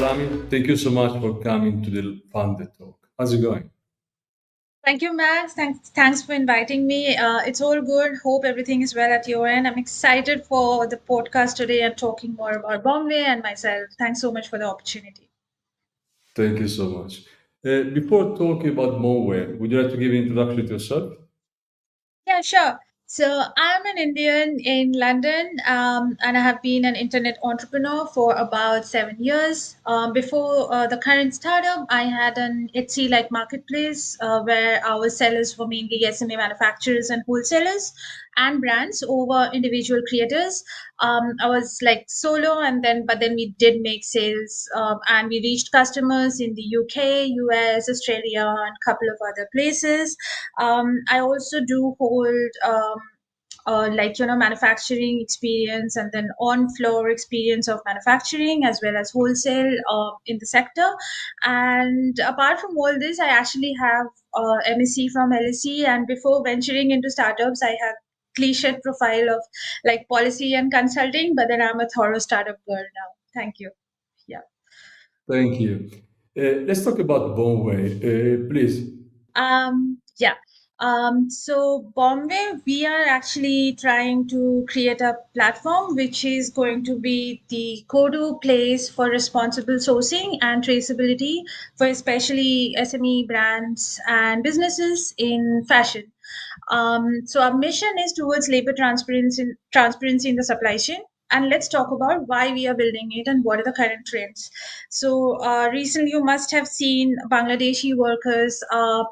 Alamin, thank you so much for coming to the Funded Talk. How's it going? Thank you, Max. Thanks for inviting me. It's all good. Hope everything is well at your end. I'm excited for the podcast today and talking more about Bombay and myself. Thanks so much for the opportunity. Thank you so much. Before talking about Bomway, would you like to give an introduction to yourself? Yeah, sure. So I'm an Indian in London, and I have been an internet entrepreneur for about 7 years. Before the current startup, I had an Etsy like marketplace where our sellers were mainly SME manufacturers and wholesalers and brands over individual creators. I was like solo, and then we did make sales, and we reached customers in the UK, US, Australia, and a couple of other places. I also do hold manufacturing experience and then on floor experience of manufacturing as well as wholesale in the sector. And apart from all this, I actually have MSc from LSE, and before venturing into startups, I have cliched profile of like policy and consulting, but then I'm a thorough startup girl now. Thank you. Yeah. Thank you. Let's talk about Bomway, please. Yeah. So Bombay, we are actually trying to create a platform which is going to be the go-to place for responsible sourcing and traceability for especially SME brands and businesses in fashion. So our mission is towards labor transparency in the supply chain. And let's talk about why we are building it and what are the current trends. So recently, you must have seen Bangladeshi workers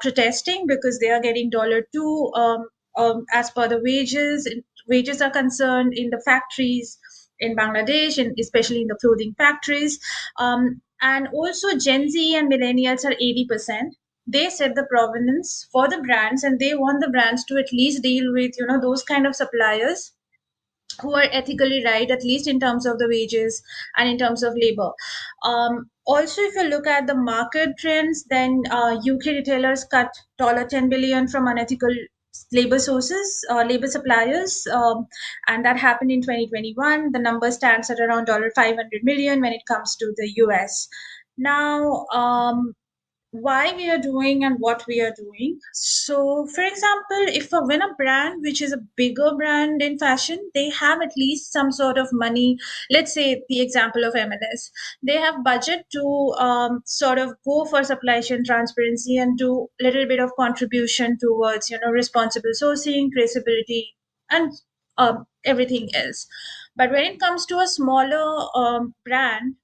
protesting because they are getting $2 as per the wages. Wages are concerned in the factories in Bangladesh, and especially in the clothing factories. And also, Gen Z and millennials are 80%. They set the provenance for the brands, and they want the brands to at least deal with those kind of suppliers who are ethically right, at least in terms of the wages and in terms of labor. Also, if you look at the market trends, then UK retailers cut $10 billion from unethical labor sources, labor suppliers, and that happened in 2021. The number stands at around $500 million when it comes to the US. Now, why we are doing and what we are doing. So, for example, if when a brand which is a bigger brand in fashion, they have at least some sort of money. Let's say the example of M&S, they have budget to sort of go for supply chain transparency and do a little bit of contribution towards responsible sourcing, traceability, and everything else. But when it comes to a smaller brand,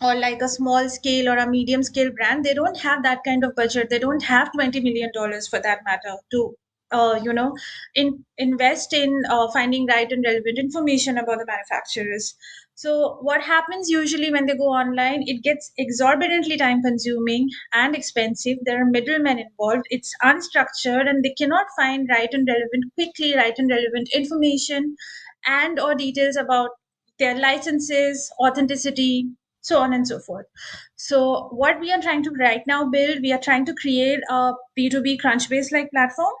or like a small scale or a medium scale brand, they don't have that kind of budget. They don't have $20 million for that matter to invest in finding right and relevant information about the manufacturers. So what happens usually when they go online, it gets exorbitantly time consuming and expensive. There are middlemen involved, it's unstructured, and they cannot find right and relevant information and or details about their licenses, authenticity, so on and so forth. So, what we are trying to right now build, we are trying to create a B2B Crunchbase like platform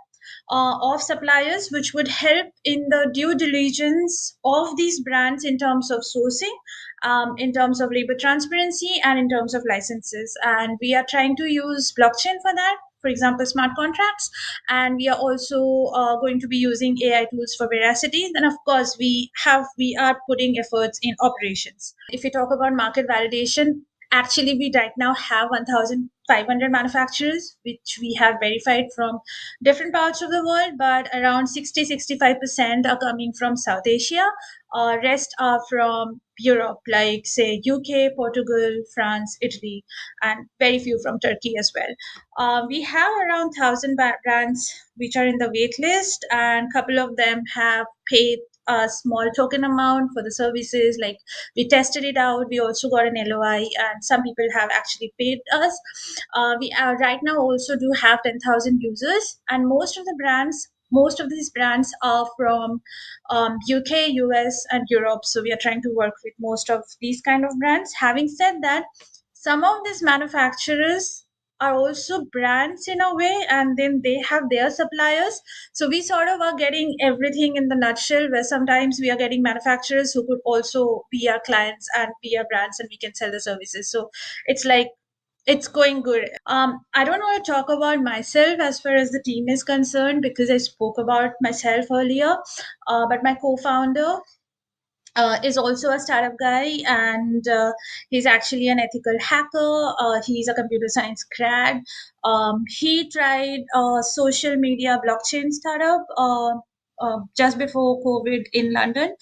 of suppliers, which would help in the due diligence of these brands in terms of sourcing, in terms of labor transparency, and in terms of licenses. And we are trying to use blockchain for that. For example, smart contracts, and we are also going to be using AI tools for veracity. Then, of course, we are putting efforts in operations. If we talk about market validation, actually we right now have 1,500 manufacturers which we have verified from different parts of the world, but around 60-65% are coming from South Asia. Rest are from Europe, like say UK, Portugal, France, Italy, and very few from Turkey as well. We have around 1,000 brands which are in the wait list, and a couple of them have paid a small token amount for the services. Like, we tested it out, we also got an LOI, and some people have actually paid us. We are right now also do have 10,000 users, and most of these brands are from UK, US, and Europe. So we are trying to work with most of these kind of brands. Having said that, some of these manufacturers are also brands in a way, and then they have their suppliers. So we sort of are getting everything in the nutshell, where sometimes we are getting manufacturers who could also be our clients and be our brands, and we can sell the services. So it's like it's going good. I don't want to talk about myself as far as the team is concerned because I spoke about myself earlier. But my co-founder is also a startup guy, and he's actually an ethical hacker. He's a computer science grad. He tried a social media blockchain startup just before COVID in London.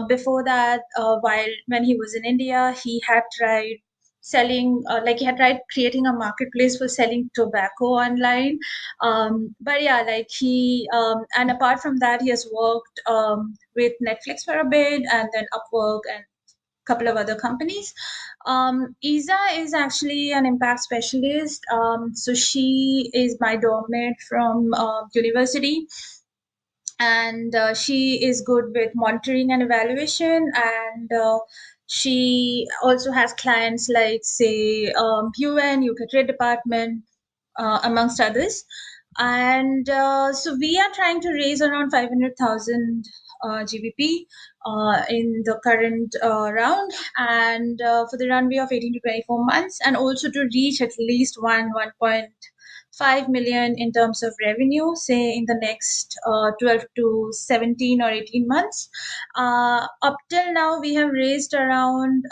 Before that, while when he was in India, he had tried selling like he had tried creating a marketplace for selling tobacco online. But yeah, like he and apart from that, he has worked with Netflix for a bit, and then Upwork and a couple of other companies. Isa is actually an impact specialist. So she is my dormmate from university, and she is good with monitoring and evaluation, and she also has clients like say UN, UK Trade Department, amongst others. And so we are trying to raise around 500,000 GBP in the current round, and for the runway of 18 to 24 months, and also to reach at least 1.5 million in terms of revenue, say in the next 12 to 17 or 18 months. Up till now, we have raised around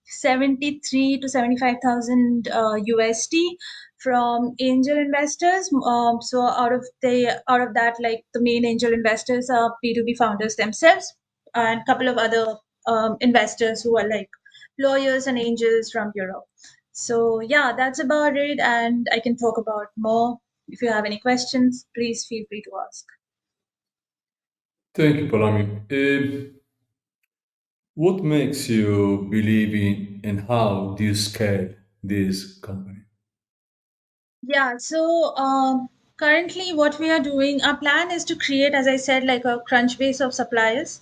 73 to 75,000 USD from angel investors. So out of that, like the main angel investors are B2B founders themselves, and a couple of other investors who are like lawyers and angels from Europe. So yeah, that's about it, and I can talk about more. If you have any questions, please feel free to ask. Thank you, Parami. What makes you believe in and how do you scale this company? Yeah, so currently what we are doing, our plan is to create, as I said, like a crunch base of suppliers.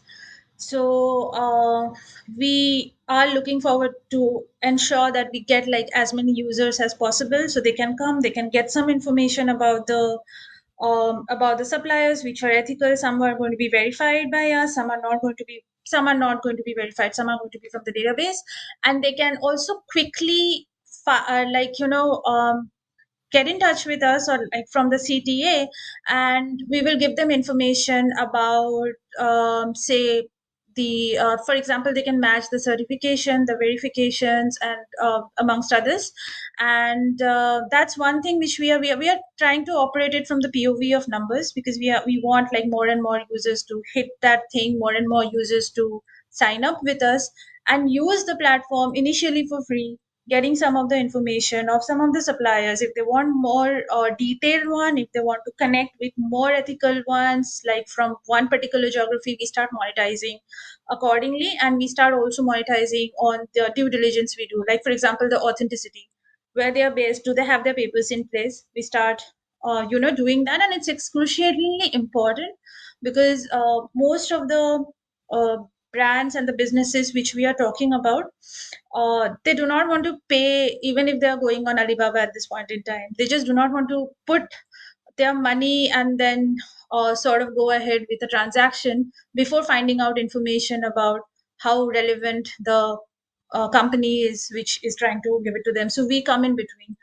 So we are looking forward to ensure that we get like as many users as possible, so they can come, they can get some information about the suppliers, which are ethical. Some are going to be verified by us, some are not going to be. Some are not going to be verified. Some are going to be from the database, and they can also quickly, like get in touch with us or like from the CTA, and we will give them information about say the for example, they can match the certification, the verifications, and amongst others. And that's one thing which we are trying to operate it from the POV of numbers, because we want like more and more users to hit that thing, more and more users to sign up with us and use the platform initially for free, getting some of the information of some of the suppliers. If they want more detailed one, if they want to connect with more ethical ones, like from one particular geography, we start monetizing accordingly, and we start also monetizing on the due diligence we do. Like for example, the authenticity, where they are based, do they have their papers in place? We start doing that, and it's excruciatingly important because most of the uh, brands and the businesses which we are talking about, they do not want to pay even if they are going on Alibaba at this point in time. They just do not want to put their money and then sort of go ahead with a transaction before finding out information about how relevant the company is which is trying to give it to them. So we come in between.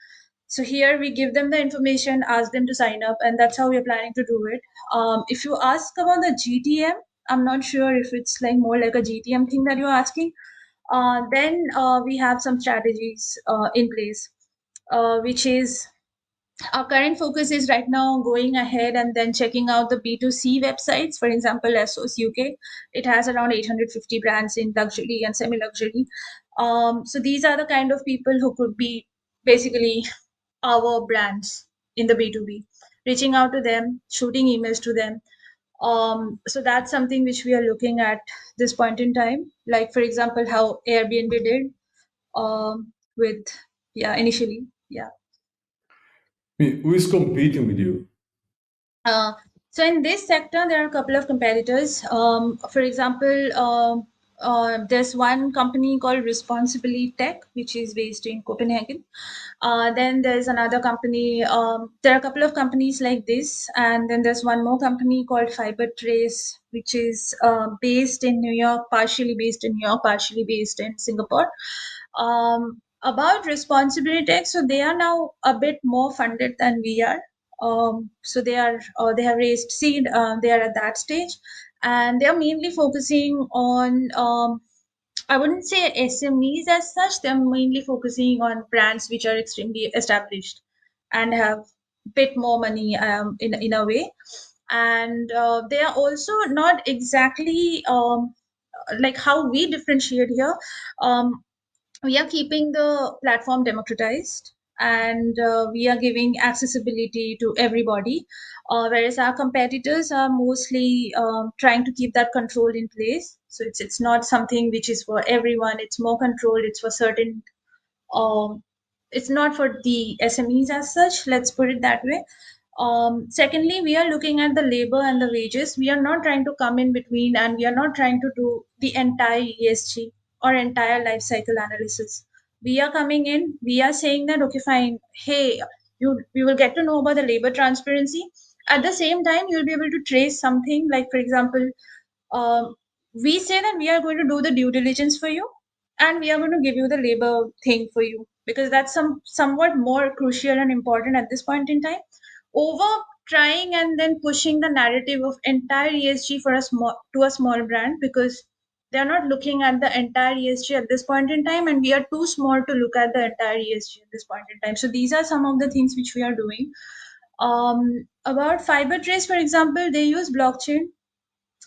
So here we give them the information, ask them to sign up, and that's how we're planning to do it. If you ask about the GTM, I'm not sure if it's like more like a GTM thing that you're asking. Then we have some strategies in place, which is our current focus is right now going ahead and then checking out the B2C websites. For example, ASOS UK, it has around 850 brands in luxury and semi-luxury. So these are the kind of people who could be basically our brands in the B2B, reaching out to them, shooting emails to them. So that's something which we are looking at this point in time. Like, for example, how Airbnb did with, yeah, initially. Yeah. Who is competing with you? Uh, so in this sector, there are a couple of competitors. For example, There's one company called Responsibly Tech, which is based in Copenhagen. Then there's another company. There are a couple of companies like this, and then there's one more company called Fiber Trace, which is based in New York, partially based in New York, partially based in Singapore. About Responsibility Tech, so they are now a bit more funded than we are. So they have raised seed. They are at that stage, and they are mainly focusing on I wouldn't say SMEs as such. They're mainly focusing on brands which are extremely established and have bit more money in a way. And they are also not exactly like how we differentiate here. Um, we are keeping the platform democratized, and we are giving accessibility to everybody, whereas our competitors are mostly trying to keep that control in place. So it's not something which is for everyone. It's more controlled. It's for certain it's not for the SMEs as such, let's put it that way. Secondly, we are looking at the labor and the wages. We are not trying to come in between, and we are not trying to do the entire ESG or entire life cycle analysis. We are coming in, we are saying that, okay, fine, hey, you will get to know about the labor transparency. At the same time, you'll be able to trace something like, for example, um, we say that we are going to do the due diligence for you, and we are going to give you the labor thing for you, because that's somewhat more crucial and important at this point in time, over trying and then pushing the narrative of entire ESG for a small to a small brand, because they are not looking at the entire ESG at this point in time, and we are too small to look at the entire ESG at this point in time. So these are some of the things which we are doing. About Fiber Trace, for example, they use blockchain,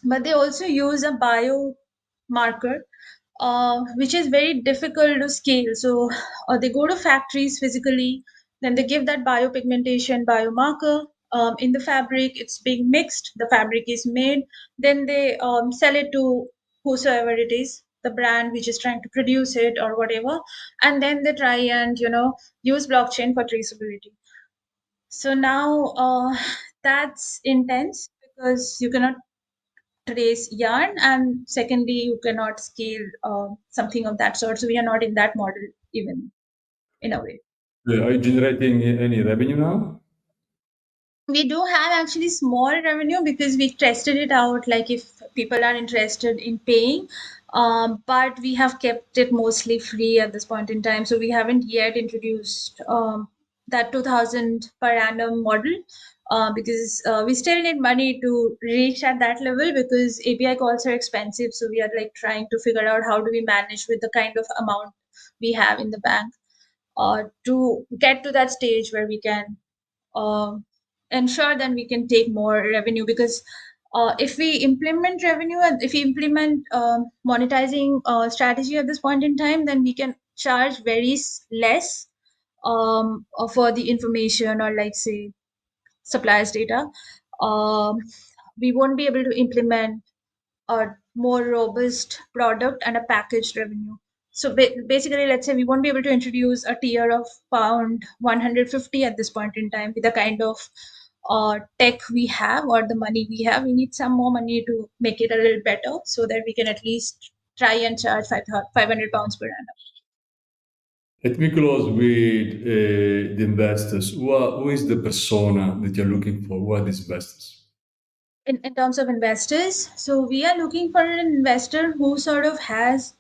but they also use a biomarker, which is very difficult to scale. So they go to factories physically, then they give that biopigmentation biomarker in the fabric. It's being mixed, the fabric is made, then they sell it to whosoever it is, the brand which is trying to produce it or whatever, and then they try and use blockchain for traceability. So now that's intense, because you cannot trace yarn, and secondly you cannot scale something of that sort. So we are not in that model, even, in a way. Are you generating any revenue now? We do have actually small revenue, because we tested it out, like if people are interested in paying, but we have kept it mostly free at this point in time. So we haven't yet introduced that 2000 per annum model, because we still need money to reach at that level, because API calls are expensive. So we are like trying to figure out how do we manage with the kind of amount we have in the bank, to get to that stage where we can um ensure that we can take more revenue. Because if we implement revenue, and if we implement monetizing strategy at this point in time, then we can charge very less for the information, or like say suppliers data. um, we won't be able to implement a more robust product and a packaged revenue. So basically, let's say we won't be able to introduce a tier of pound 150 at this point in time with the kind of tech we have or the money we have. We need some more money to make it a little better, so that we can at least try and charge 500 pounds per annum. Let me close with the investors. Who is the persona that you're looking for? Who are these investors? In terms of investors, so we are looking for an investor who sort of has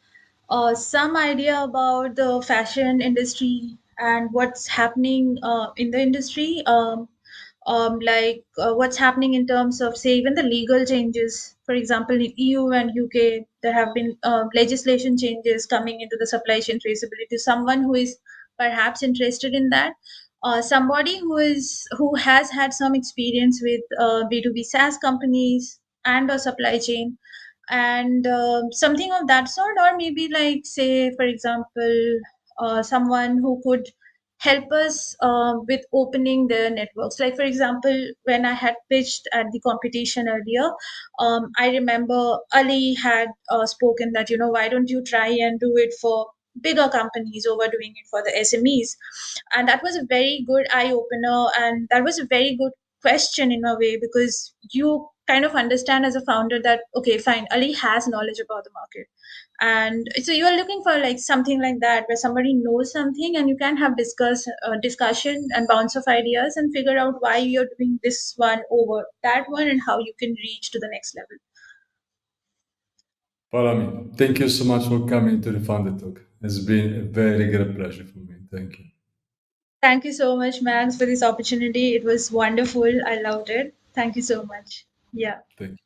some idea about the fashion industry and what's happening in the industry, like what's happening in terms of, say, even the legal changes. For example, in EU and UK, there have been legislation changes coming into the supply chain traceability. Someone who is perhaps interested in that, somebody who has had some experience with B2B SaaS companies and or supply chain, and something of that sort. Or maybe, like, say, for example, someone who could help us with opening their networks. Like, for example, when I had pitched at the competition earlier, I remember Ali had spoken that, why don't you try and do it for bigger companies over doing it for the SMEs. And that was a very good eye opener, and that was a very good question in a way, because you kind of understand as a founder that okay, fine, Ali has knowledge about the market, and so you are looking for like something like that where somebody knows something and you can have discussion and bounce of ideas and figure out why you're doing this one over that one and how you can reach to the next level. Follow me. Thank you so much for coming to the Founder Talk. It's been a very great pleasure for me. Thank you. Thank you so much, Max, for this opportunity. It was wonderful. I loved it. Thank you so much. Yeah. Thank you.